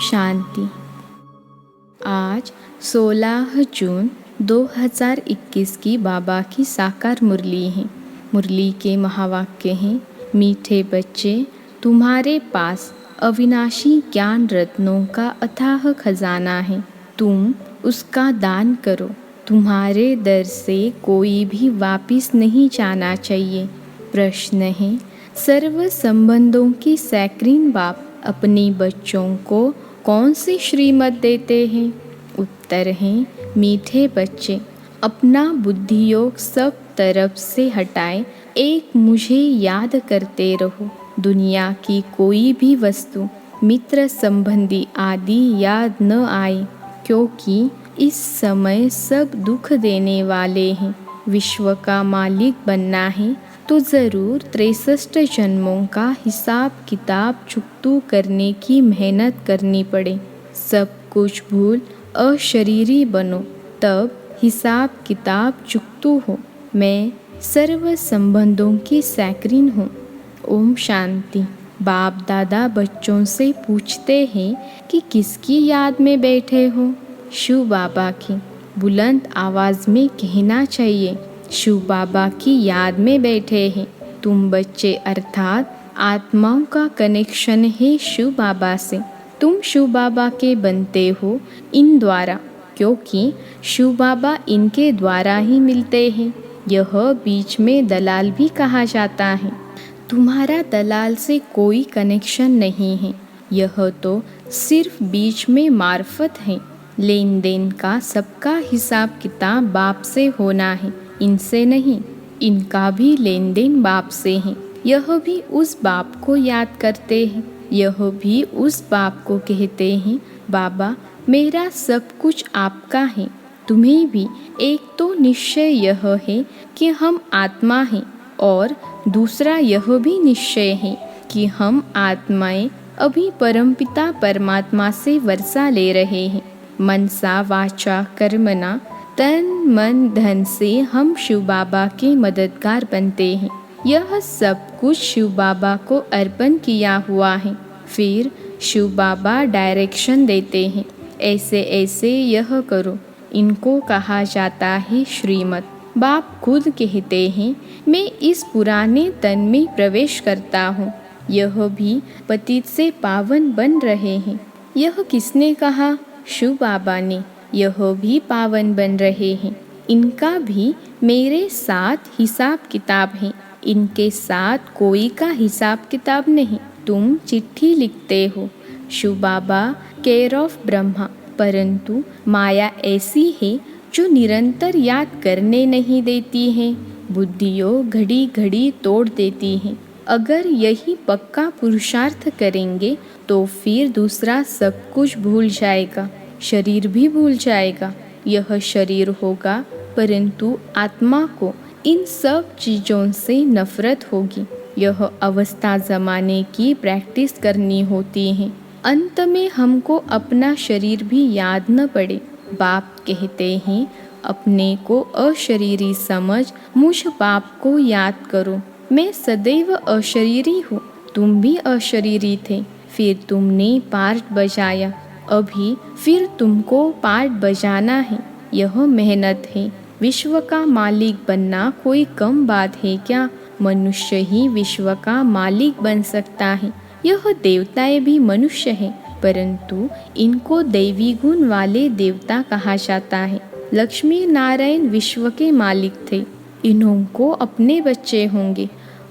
शांति। आज 16 जून 2021 की बाबा की साकार मुरली है। मुरली के महावाक्य हैं, मीठे बच्चे, तुम्हारे पास अविनाशी ज्ञान रत्नों का अथाह खजाना है, तुम उसका दान करो। तुम्हारे दर से कोई भी वापिस नहीं जाना चाहिए। प्रश्न है, सर्व संबंधों की सैकरीन बाप अपने बच्चों को कौन सी श्रीमत देते हैं? उत्तर है, मीठे बच्चे, अपना बुद्धियोग सब तरफ से हटाए, एक मुझे याद करते रहो। दुनिया की कोई भी वस्तु, मित्र संबंधी आदि याद न आए, क्योंकि इस समय सब दुख देने वाले हैं। विश्व का मालिक बनना है तो ज़रूर 63 जन्मों का हिसाब किताब चुकतू करने की मेहनत करनी पड़े। सब कुछ भूल अशरीरी बनो, तब हिसाब किताब चुकतू हो। मैं सर्व संबंधों की सैकरीन हूँ। ओम शांति। बाप दादा बच्चों से पूछते हैं कि किसकी याद में बैठे हो? शिव बाबा की। बुलंद आवाज़ में कहना चाहिए, शिव बाबा की याद में बैठे हैं। तुम बच्चे अर्थात आत्माओं का कनेक्शन है शिव बाबा से। तुम शिव बाबा के बनते हो इन द्वारा, क्योंकि शिव बाबा इनके द्वारा ही मिलते हैं। यह बीच में दलाल भी कहा जाता है। तुम्हारा दलाल से कोई कनेक्शन नहीं है, यह तो सिर्फ बीच में मार्फत है। लेन देन का सबका हिसाब किताब बाप से होना है, इनसे नहीं। इनका भी लेन देन बाप से है। यह भी उस बाप को याद करते हैं। यह भी उस बाप को कहते हैं, बाबा मेरा सब कुछ आपका है। तुम्हें भी एक तो निश्चय यह है कि हम आत्मा हैं, और दूसरा यह भी निश्चय है कि हम आत्माएं अभी परमपिता परमात्मा से वर्षा ले रहे हैं। मनसा वाचा कर्मणा, तन मन धन से हम शिव बाबा के मददगार बनते हैं। यह सब कुछ शिव बाबा को अर्पण किया हुआ है। फिर शिव बाबा डायरेक्शन देते हैं, ऐसे ऐसे यह करो। इनको कहा जाता है श्रीमत। बाप खुद कहते हैं, मैं इस पुराने तन में प्रवेश करता हूँ। यह भी पतित से पावन बन रहे हैं। यह किसने कहा? शिव बाबा ने। यह भी पावन बन रहे हैं। इनका भी मेरे साथ हिसाब किताब है। इनके साथ कोई का हिसाब किताब नहीं। तुम चिट्ठी लिखते हो, शिव बाबा केयर ऑफ ब्रह्मा, परंतु माया ऐसी है जो निरंतर याद करने नहीं देती है। बुद्धियों घड़ी घड़ी तोड़ देती है। अगर यही पक्का पुरुषार्थ करेंगे तो फिर दूसरा सब कुछ भूल जाएगा, शरीर भी भूल जाएगा। यह शरीर होगा, परंतु आत्मा को इन सब चीज़ों से नफरत होगी। यह अवस्था जमाने की प्रैक्टिस करनी होती है। अंत में हमको अपना शरीर भी याद न पड़े। बाप कहते हैं, अपने को अशरीरी समझ मुझ बाप को याद करो। मैं सदैव अशरीरी हूँ। तुम भी अशरीरी थे, फिर तुमने पार्ट बजाया, अभी फिर तुमको पार्ट बजाना है। यह मेहनत है। विश्व का मालिक बनना कोई कम बात है क्या? मनुष्य ही विश्व का मालिक बन सकता है। यह देवताएं भी मनुष्य हैं, परंतु इनको दैवी गुण वाले देवता कहा जाता है। लक्ष्मी नारायण विश्व के मालिक थे। इन्होंको अपने बच्चे होंगे,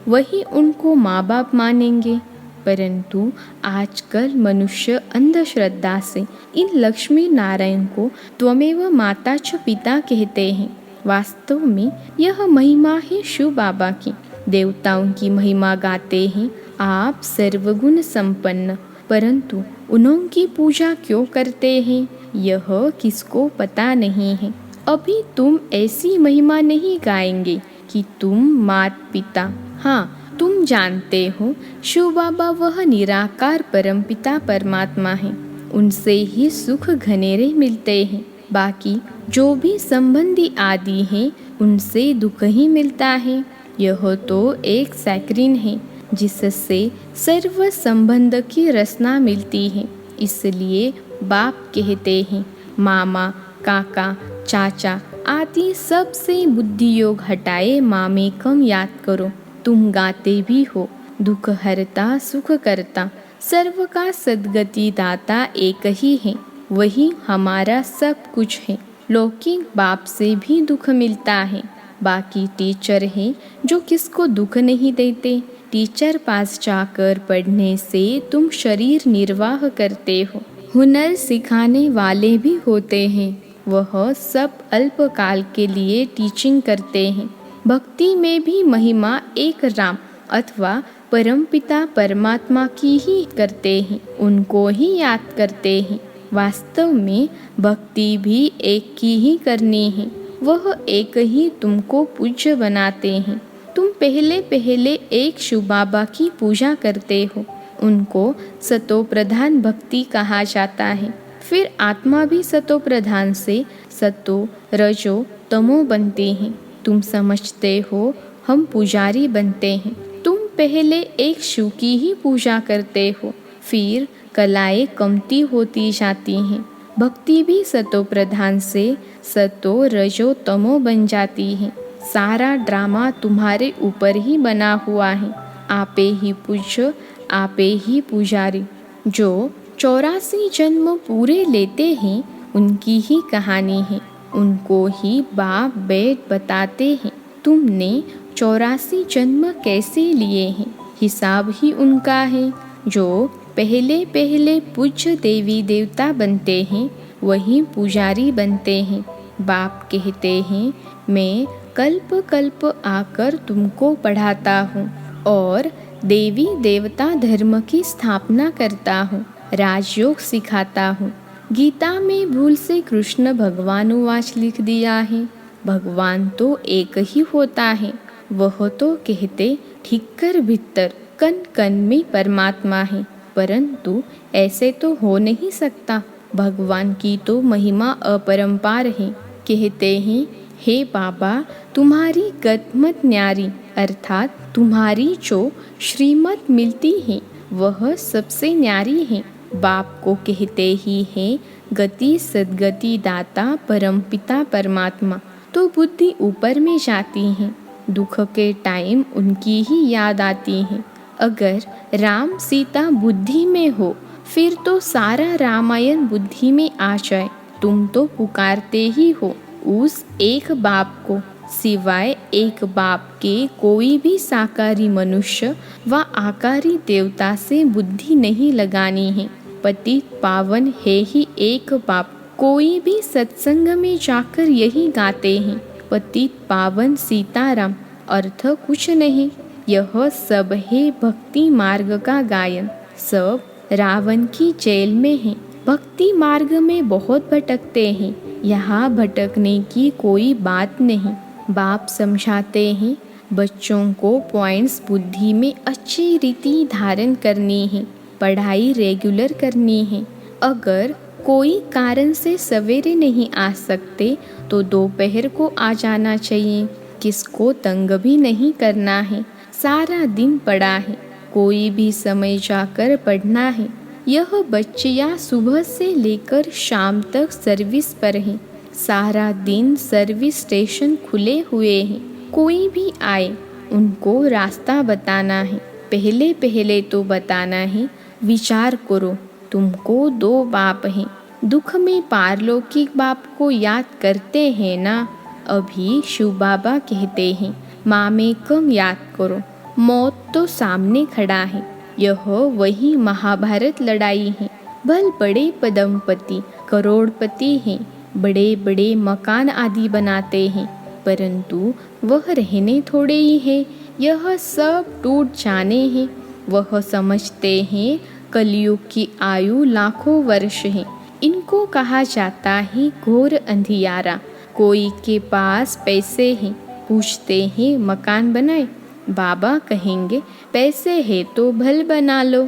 वही उनको माँ बाप मानेंगे। परंतु आजकल मनुष्य अंधश्रद्धा से इन लक्ष्मी नारायण को त्वमेव माता च पिता कहते हैं। वास्तव में यह महिमा है शिव बाबा की। देवताओं की महिमा गाते हैं, आप सर्वगुण संपन्न, परंतु उन्होंने पूजा क्यों करते हैं, यह किसको पता नहीं है। अभी तुम ऐसी महिमा नहीं गाएंगे कि तुम मात पिता। हाँ, तुम जानते हो शिव बाबा वह निराकार परमपिता परमात्मा है। उनसे ही सुख घनेरे मिलते हैं। बाकी जो भी संबंधी आदि हैं, उनसे दुख ही मिलता है। यह तो एक सैकरीन है जिससे सर्व संबंध की रचना मिलती है। इसलिए बाप कहते हैं मामा, काका, चाचा आदि सबसे बुद्धि योग हटाए मामेकम याद करो। तुम गाते भी हो दुख हरता सुख करता, सर्व का सद्गति दाता एक ही है, वही हमारा सब कुछ है। लौकिक बाप से भी दुख मिलता है, बाकी टीचर हैं जो किसको दुख नहीं देते। टीचर पास जाकर पढ़ने से तुम शरीर निर्वाह करते हो। हुनर सिखाने वाले भी होते हैं, वह सब अल्पकाल के लिए टीचिंग करते हैं। भक्ति में भी महिमा एक राम अथवा परमपिता परमात्मा की ही करते हैं, उनको ही याद करते हैं। वास्तव में भक्ति भी एक की ही करनी है, वह एक ही तुमको पूज्य बनाते हैं। तुम पहले पहले एक शिव बाबा की पूजा करते हो, उनको सतो प्रधान भक्ति कहा जाता है। फिर आत्मा भी सतो प्रधान से सतो रजो तमो बनती हैं। तुम समझते हो हम पुजारी बनते हैं। तुम पहले एक शिव की ही पूजा करते हो, फिर कलाएं कमती होती जाती हैं। भक्ति भी सतो प्रधान से सतो रजो तमो बन जाती है। सारा ड्रामा तुम्हारे ऊपर ही बना हुआ है। आपे ही पूज्य, आपे ही पुजारी। जो 84 जन्म पूरे लेते हैं उनकी ही कहानी है, उनको ही बाप बेट बताते हैं। तुमने 84 जन्म कैसे लिए हैं, हिसाब ही उनका है। जो पहले पहले पूज्य देवी देवता बनते हैं वही पुजारी बनते हैं। बाप कहते हैं मैं कल्प कल्प आकर तुमको पढ़ाता हूँ और देवी देवता धर्म की स्थापना करता हूँ, राजयोग सिखाता हूँ। गीता में भूल से कृष्ण भगवानुवाच लिख दिया है। भगवान तो एक ही होता है, वह तो कहते ठिक्कर भीतर कन कन में परमात्मा है, परंतु ऐसे तो हो नहीं सकता। भगवान की तो महिमा अपरंपार है। कहते हैं हे बाबा तुम्हारी गतमत न्यारी, अर्थात तुम्हारी जो श्रीमत मिलती है वह सबसे न्यारी है। बाप को कहते ही है गति सद्गति दाता परमपिता परमात्मा। तो बुद्धि ऊपर में जाती है, दुख के टाइम उनकी ही याद आती है। अगर राम सीता बुद्धि में हो फिर तो सारा रामायण बुद्धि में आ जाए। तुम तो पुकारते ही हो उस एक बाप को, सिवाय एक बाप के कोई भी साकारी मनुष्य व आकारी देवता से बुद्धि नहीं लगानी है। पतित पावन है ही एक बाप। कोई भी सत्संग में जाकर यही गाते हैं पतित पावन सीताराम, अर्थ कुछ नहीं। यह सब है भक्ति मार्ग का गायन। सब रावण की जेल में है। भक्ति मार्ग में बहुत भटकते हैं, यहाँ भटकने की कोई बात नहीं। बाप समझाते हैं बच्चों को पॉइंट्स बुद्धि में अच्छी रीति धारण करनी है, पढ़ाई रेगुलर करनी है। अगर कोई कारण से सवेरे नहीं आ सकते तो दोपहर को आ जाना चाहिए। किसको तंग भी नहीं करना है, सारा दिन पढ़ा है, कोई भी समय जाकर पढ़ना है। यह बच्चियाँ सुबह से लेकर शाम तक सर्विस पर हैं। सारा दिन सर्विस स्टेशन खुले हुए हैं। कोई भी आए उनको रास्ता बताना है। पहले पहले तो बताना है विचार करो, तुमको दो बाप हैं। दुख में पारलौकिक बाप को याद करते हैं ना। अभी शिव बाबा कहते हैं मामेकम याद करो। मौत तो सामने खड़ा है। यह वही महाभारत लड़ाई है। भल बड़े पदमपति करोड़पति हैं, बड़े बड़े मकान आदि बनाते हैं, परंतु वह रहने थोड़े ही है। यह सब टूट जाने हैं। वह समझते हैं कलयुग की आयु लाखों वर्ष है। इनको कहा जाता है घोर अंधियारा। कोई के पास पैसे हैं, पूछते हैं मकान बनाए, बाबा कहेंगे पैसे है तो भल बना लो।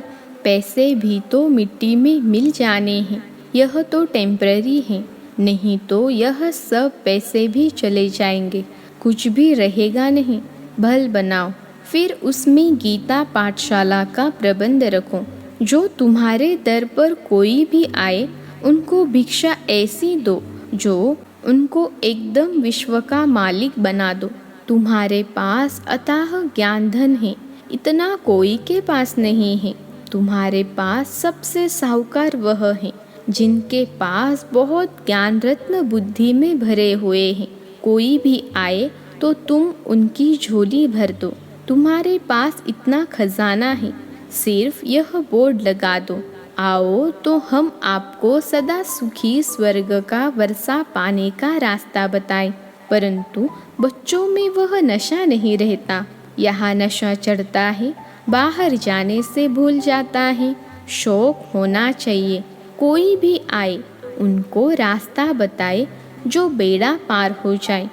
पैसे भी तो मिट्टी में मिल जाने हैं, यह तो टेम्पररी है, नहीं तो यह सब पैसे भी चले जाएंगे, कुछ भी रहेगा नहीं। भल बनाओ, फिर उसमें गीता पाठशाला का प्रबंध रखो। जो तुम्हारे दर पर कोई भी आए उनको भिक्षा ऐसी दो जो उनको एकदम विश्व का मालिक बना दो। तुम्हारे पास अथाह ज्ञान धन है, इतना कोई के पास नहीं है। तुम्हारे पास सबसे साहूकार वह है जिनके पास बहुत ज्ञान रत्न बुद्धि में भरे हुए हैं। कोई भी आए तो तुम उनकी झोली भर दो। तुम्हारे पास इतना खजाना है, सिर्फ यह बोर्ड लगा दो, आओ तो हम आपको सदा सुखी स्वर्ग का वर्षा पाने का रास्ता बताएं। परंतु बच्चों में वह नशा नहीं रहता। यहाँ नशा चढ़ता है, बाहर जाने से भूल जाता है। शौक होना चाहिए। कोई भी आए उनको रास्ता बताए जो बेड़ा पार हो जाए।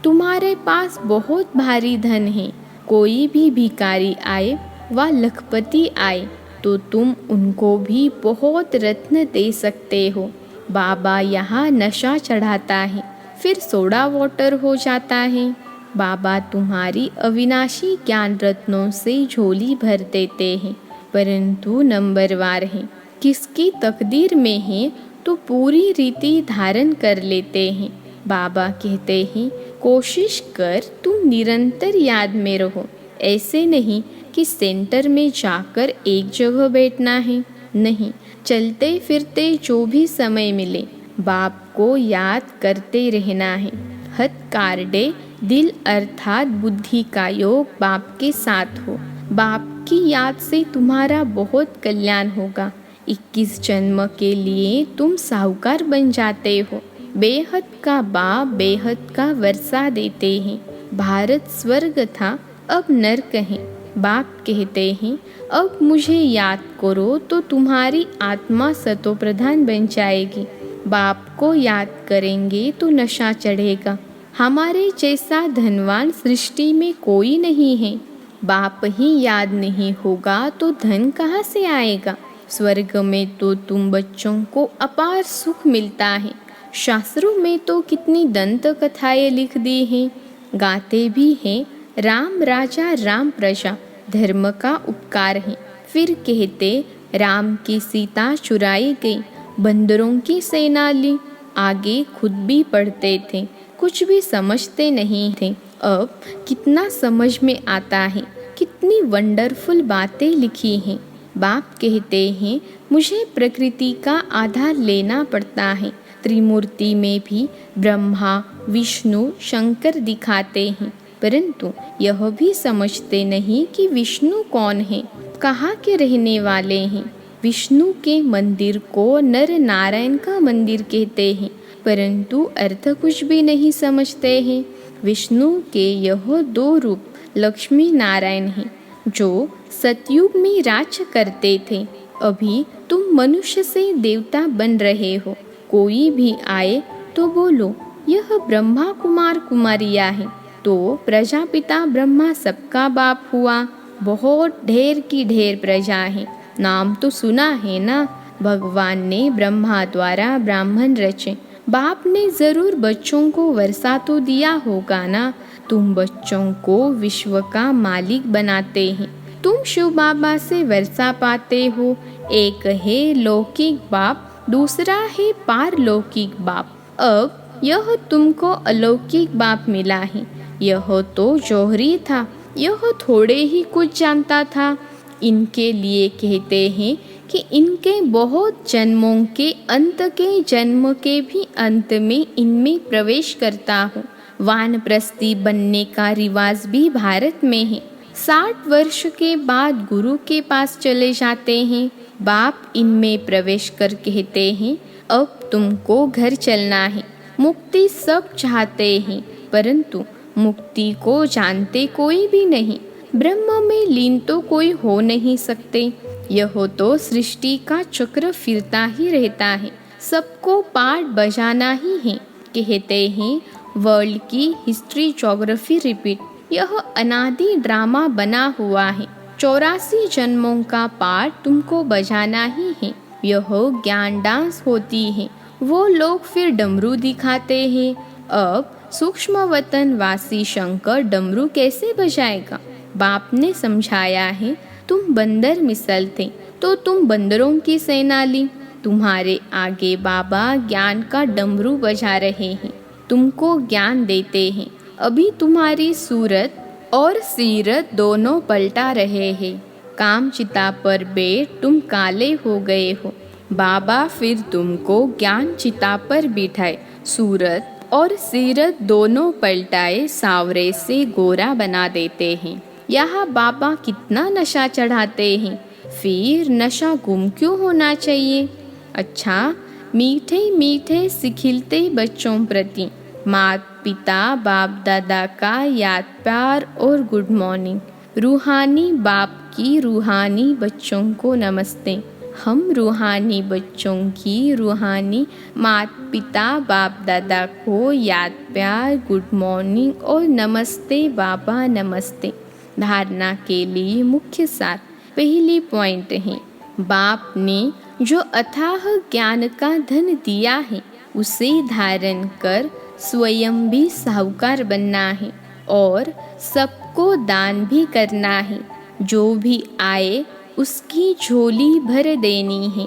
तुम्हारे पास बहुत भारी धन है, कोई भी भिखारी आए व लखपति आए तो तुम उनको भी बहुत रत्न दे सकते हो। बाबा यहाँ नशा चढ़ाता है, फिर सोडा वाटर हो जाता है। बाबा तुम्हारी अविनाशी ज्ञान रत्नों से झोली भर देते हैं, परंतु नंबरवार हैं। किसकी तकदीर में है तो पूरी रीति धारण कर लेते हैं। बाबा कहते हैं कोशिश कर तुम निरंतर याद में रहो। ऐसे नहीं कि सेंटर में जाकर एक जगह बैठना है, नहीं, चलते फिरते जो भी समय मिले बाप को याद करते रहना है। हथ कार्डे दिल अर्थात बुद्धि का योग बाप के साथ हो। बाप की याद से तुम्हारा बहुत कल्याण होगा। 21 जन्म के लिए तुम साहूकार बन जाते हो। बेहद का बाप बेहद का वर्षा देते हैं। भारत स्वर्ग था, अब नर्क है। बाप कहते हैं अब मुझे याद करो तो तुम्हारी आत्मा सतो प्रधान बन जाएगी। बाप को याद करेंगे तो नशा चढ़ेगा। हमारे जैसा धनवान सृष्टि में कोई नहीं है। बाप ही याद नहीं होगा तो धन कहाँ से आएगा। स्वर्ग में तो तुम बच्चों को अपार सुख मिलता है। शास्त्रों में तो कितनी दंत कथाएं लिख दी हैं। गाते भी हैं राम राजा राम प्रजा, धर्म का उपकार है। फिर कहते राम की सीता चुराई गई, बंदरों की सेना ली। आगे खुद भी पढ़ते थे, कुछ भी समझते नहीं थे। अब कितना समझ में आता है, कितनी वंडरफुल बातें लिखी हैं। बाप कहते हैं मुझे प्रकृति का आधार लेना पड़ता है। त्रिमूर्ति में भी ब्रह्मा विष्णु शंकर दिखाते हैं, परंतु यह भी समझते नहीं कि विष्णु कौन है, कहाँ के रहने वाले हैं। विष्णु के मंदिर को नर नारायण का मंदिर कहते हैं, परंतु अर्थ कुछ भी नहीं समझते हैं। विष्णु के यह 2 रूप लक्ष्मी नारायण हैं जो सतयुग में राज्य करते थे। अभी तुम मनुष्य से देवता बन रहे हो। कोई भी आए तो बोलो यह ब्रह्मा कुमार कुमारिया है, तो प्रजापिता ब्रह्मा सबका बाप हुआ। बहुत ढेर की ढेर प्रजा है, नाम तो सुना है ना। भगवान ने ब्रह्मा द्वारा ब्राह्मण रचे। बाप ने जरूर बच्चों को वर्षा तो दिया होगा ना। तुम बच्चों को विश्व का मालिक बनाते हैं। तुम शिव बाबा से वर्षा पाते हो। एक है लौकिक बाप, दूसरा है पारलौकिक बाप। अब यह तुमको अलौकिक बाप मिला है। यह तो जौहरी था, यह थोड़े ही कुछ जानता था। इनके लिए कहते हैं कि इनके बहुत जन्मों के अंत के जन्म के भी अंत में इनमें प्रवेश करता हूँ। वानप्रस्थी बनने का रिवाज भी भारत में है। 60 वर्ष के बाद गुरु के पास चले जाते हैं। बाप इनमें प्रवेश कर कहते हैं अब तुमको घर चलना है। मुक्ति सब चाहते हैं, परंतु मुक्ति को जानते कोई भी नहीं। ब्रह्म में लीन तो कोई हो नहीं सकते। यह तो सृष्टि का चक्र फिरता ही रहता है, सबको पाठ बजाना ही है। कहते हैं वर्ल्ड की हिस्ट्री ज्योग्राफी रिपीट। यह अनादि ड्रामा बना हुआ है। 84 जन्मों का पाठ तुमको बजाना ही है। यह ज्ञान डांस होती है, वो लोग फिर डमरू दिखाते हैं। अब सूक्ष्म वतन वासी शंकर डमरू कैसे बजाएगा। बाप ने समझाया है तुम बंदर मिसल थे, तो तुम बंदरों की सेना ली। तुम्हारे आगे बाबा ज्ञान का डमरू बजा रहे हैं, तुमको ज्ञान देते हैं। अभी तुम्हारी सूरत और सीरत दोनों पलटा रहे हैं। काम चिता पर बैठ तुम काले हो गए हो। बाबा फिर तुमको ज्ञान चिता पर बिठाए, सूरत और सीरत दोनों पलटाए सावरे से गोरा बना देते हैं। यहाँ बाबा कितना नशा चढ़ाते हैं, फिर नशा गुम क्यों होना चाहिए? अच्छा, मीठे मीठे सिखिलते बच्चों प्रति माता पिता बाप दादा का याद प्यार और गुड मॉर्निंग। रूहानी बाप की रूहानी बच्चों को नमस्ते। हम रूहानी बच्चों की रूहानी माता पिता बाप दादा को याद प्यार गुड मॉर्निंग और नमस्ते बाबा नमस्ते। धारणा के लिए मुख्य सार पहली पॉइंट है, बाप ने जो अथाह ज्ञान का धन दिया है उसे धारण कर स्वयं भी साहूकार बनना है और सबको दान भी करना है। जो भी आए उसकी झोली भर देनी है।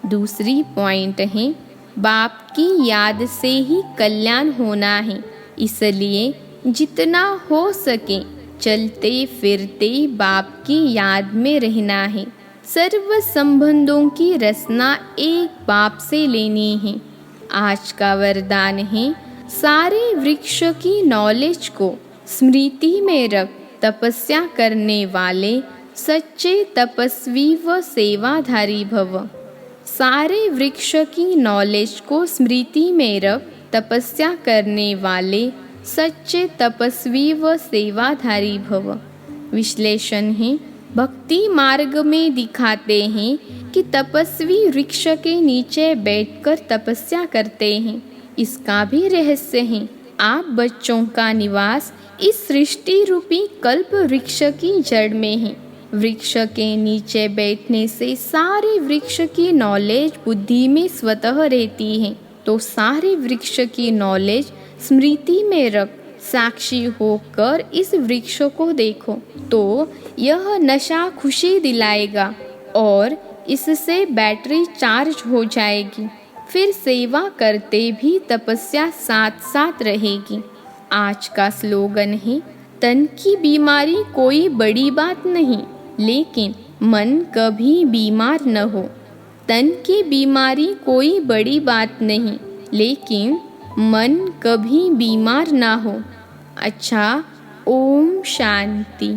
दूसरी पॉइंट है, बाप की याद से ही कल्याण होना है, इसलिए जितना हो सके चलते फिरते बाप की याद में रहना है। सर्व संबंधों की रचना एक बाप से लेनी है। आज का वरदान है, सारे वृक्ष की नॉलेज को स्मृति में रख तपस्या करने वाले सच्चे तपस्वी व सेवाधारी भव। सारे वृक्ष की नॉलेज को स्मृति में रख तपस्या करने वाले सच्चे तपस्वी व सेवाधारी भव। विश्लेषण है, भक्ति मार्ग में दिखाते हैं कि तपस्वी वृक्ष के नीचे बैठकर तपस्या करते हैं। इसका भी रहस्य है। आप बच्चों का निवास इस सृष्टि रूपी कल्प वृक्ष की जड़ में है। वृक्ष के नीचे बैठने से सारे वृक्ष की नॉलेज बुद्धि में स्वतः रहती है। तो सारे वृक्ष की नॉलेज स्मृति में रख साक्षी होकर इस वृक्ष को देखो, तो यह नशा खुशी दिलाएगा और इससे बैटरी चार्ज हो जाएगी। फिर सेवा करते भी तपस्या साथ साथ रहेगी। आज का स्लोगन है, तन की बीमारी कोई बड़ी बात नहीं, लेकिन मन कभी बीमार न हो। तन की बीमारी कोई बड़ी बात नहीं, लेकिन मन कभी बीमार ना हो। अच्छा, ओम शांति।